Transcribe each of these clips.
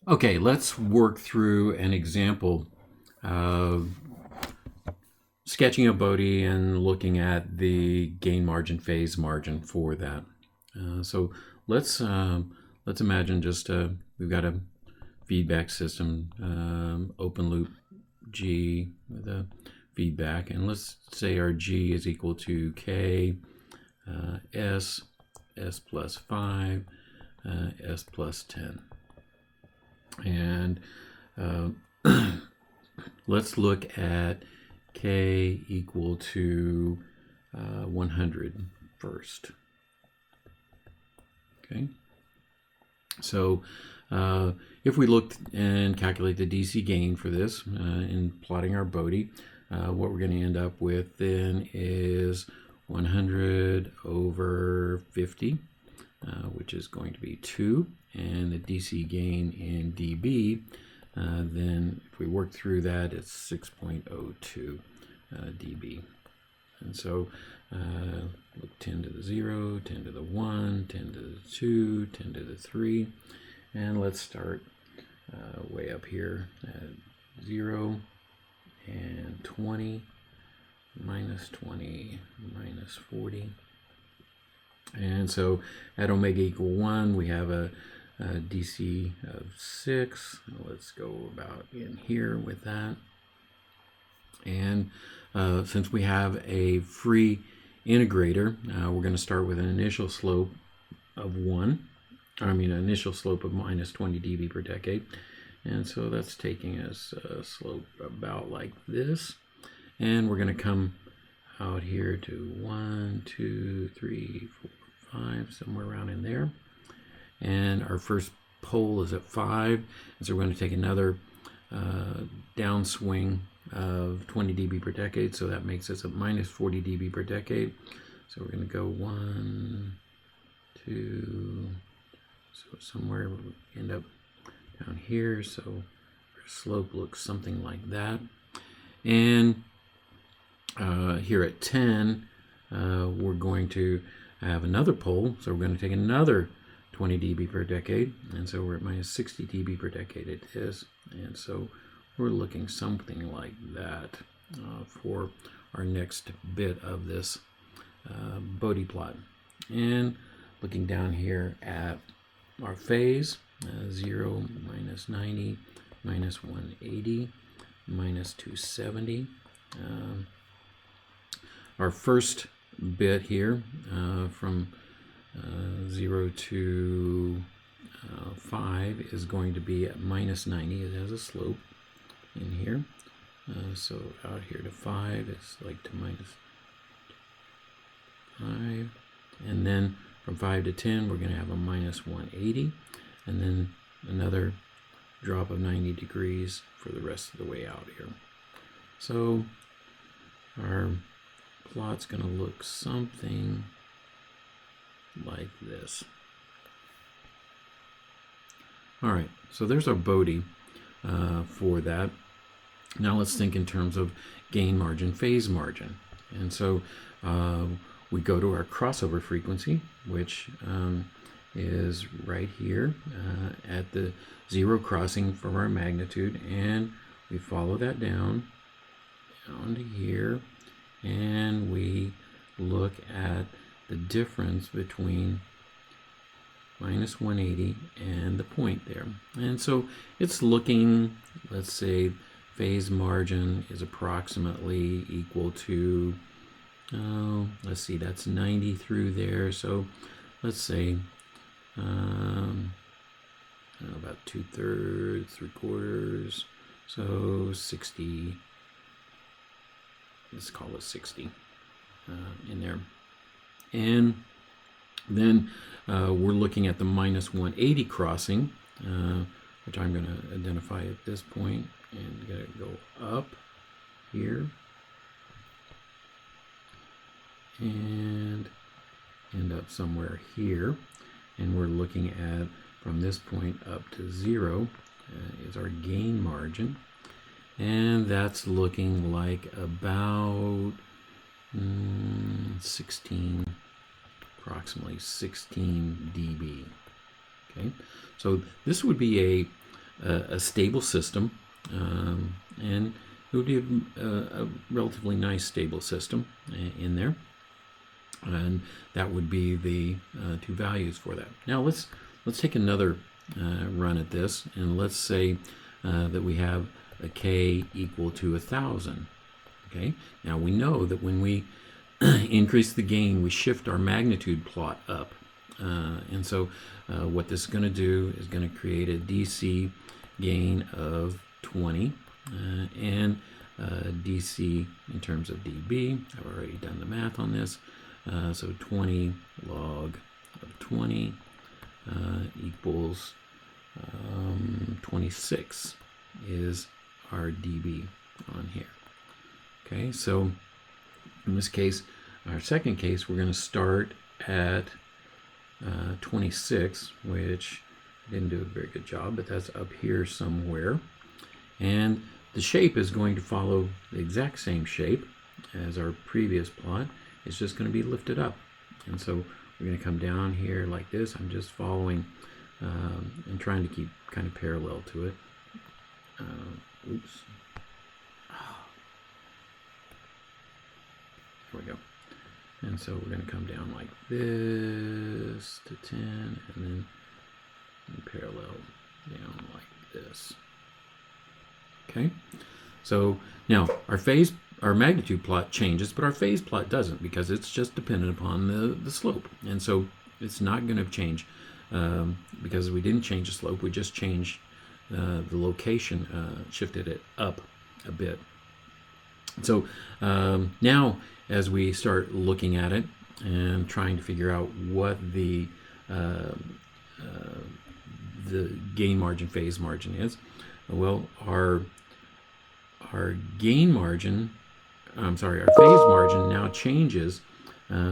Okay, let's work through an example of sketching a Bode and looking at the gain margin, phase margin for that. So let's imagine just we've got a feedback system, open loop G with a feedback, and let's say our G is equal to K, S plus 5, S plus 10. And let's look at K equal to 100 first. Okay. So if we look and calculate the DC gain for this in plotting our Bode, what we're going to end up with then is 100 over 50, which is going to be 2, and the DC gain in dB, then if we work through that, it's 6.02 dB. And so look 10 to the 0, 10 to the 1, 10 to the 2, 10 to the 3, and let's start way up here at 0 and 20, minus 20, minus 40. And so at omega equal 1, we have a DC of 6. Let's go about in here with that. And since we have a free integrator, we're going to start with an initial slope of 1. An initial slope of minus 20 dB per decade. And so that's taking us a slope about like this. And we're going to come out here to 1, 2, 3, 4, 5, somewhere around in there. And our first pole is at 5. And so we're going to take another downswing of 20 dB per decade. So that makes us a minus 40 dB per decade. So we're going to go 1, 2, so somewhere we'll end up down here. So our slope looks something like that. And here at 10, we're going to have another pole. So we're going to take another 20 dB per decade. And so we're at minus 60 dB per decade it is. And so we're looking something like that for our next bit of this Bode plot. And looking down here at our phase, 0, minus 90, minus 180, minus 270. Our first bit here from 0 to 5 is going to be at minus 90. It has a slope in here. So out here to 5 is like to minus 5. And then from 5 to 10, we're going to have a minus 180. And then another drop of 90 degrees for the rest of the way out here. So our plot's going to look something like this. All right, so there's our Bode for that. Now let's think in terms of gain margin, phase margin. And so we go to our crossover frequency, which is right here at the 0 crossing from our magnitude, and we follow that down to here, and we look at the difference between minus 180 and the point there. And so it's looking, let's say phase margin is approximately equal to, let's see, that's 90 through there. So let's say about 2/3, 3/4, so 60. Let's call it 60 in there. And then we're looking at the minus 180 crossing, which I'm going to identify at this point, and going to go up here and end up somewhere here. And we're looking at from this point up to 0 is our gain margin. And that's looking like about 16, approximately 16 dB. Okay, so this would be a stable system, and it would be a relatively nice stable system in there, and that would be the two values for that. Now let's take another run at this, and let's say that we have a k equal to 1,000. Okay, now we know that when we increase the gain, we shift our magnitude plot up. And so what this is going to do is going to create a DC gain of 20 and DC in terms of dB. I've already done the math on this. So 20 log of 20 equals 26 is our dB on here. Okay, so in this case, our second case, we're going to start at 26, which I didn't do a very good job, but that's up here somewhere. And the shape is going to follow the exact same shape as our previous plot. It's just going to be lifted up. And so we're going to come down here like this. I'm just following and trying to keep kind of parallel to it. Oops. There we go. And so we're going to come down like this to 10 and then parallel down like this. Okay. So now our magnitude plot changes, but our phase plot doesn't, because it's just dependent upon the slope. And so it's not going to change because we didn't change the slope. We just changed the location, shifted it up a bit. So now, as we start looking at it and trying to figure out what the gain margin, phase margin is, well, our gain margin, our phase margin now changes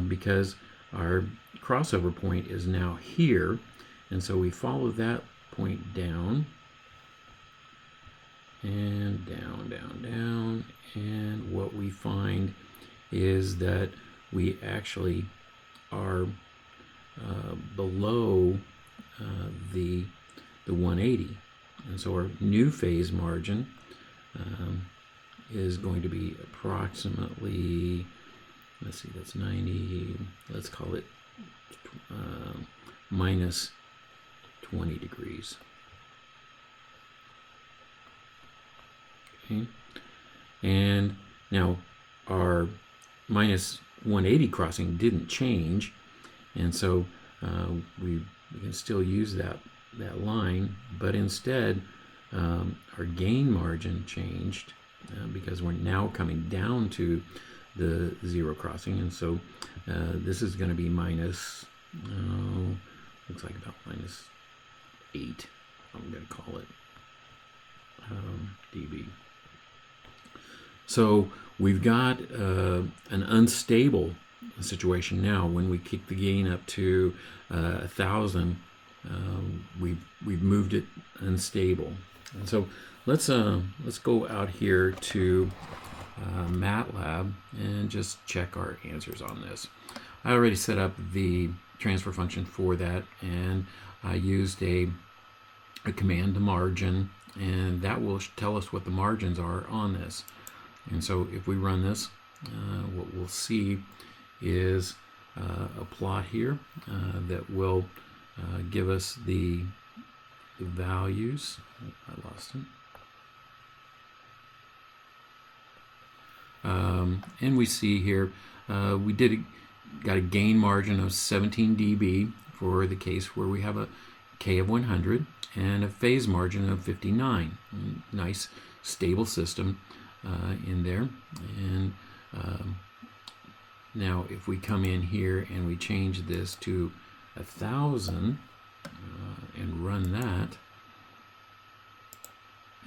because our crossover point is now here, and so we follow that point down and down, down, down, and what we find is that we actually are below the 180, and so our new phase margin is going to be approximately, let's see, that's 90, let's call it minus 20 degrees. Okay. And now our minus 180 crossing didn't change, and so we can still use that line, but instead our gain margin changed because we're now coming down to the zero crossing, and so this is going to be minus, looks like about minus 8, I'm going to call it, dB. So we've got an unstable situation now. When we kick the gain up to 1,000, we've moved it unstable. And so let's go out here to MATLAB and just check our answers on this. I already set up the transfer function for that, and I used a command to margin, and that will tell us what the margins are on this. And so if we run this, what we'll see is a plot here that will give us the values. I lost it. And we see here we got a gain margin of 17 dB for the case where we have a K of 100 and a phase margin of 59. Nice stable system in there. And now if we come in here and we change this to 1,000 and run that,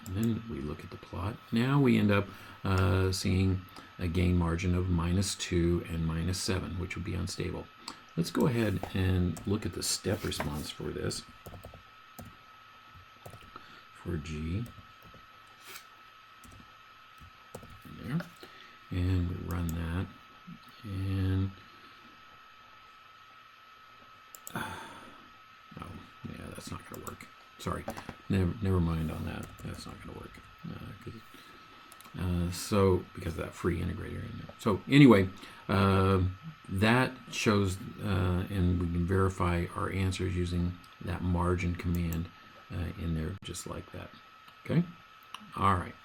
and then we look at the plot, now we end up seeing a gain margin of -2 and -7, which would be unstable. Let's go ahead and look at the step response for this, for G. There. And we run that, and oh yeah, that's not going to work. Sorry, never mind on that. That's not going to work. So because of that free integrator in there. So anyway, that shows, and we can verify our answers using that margin command in there, just like that. Okay. All right.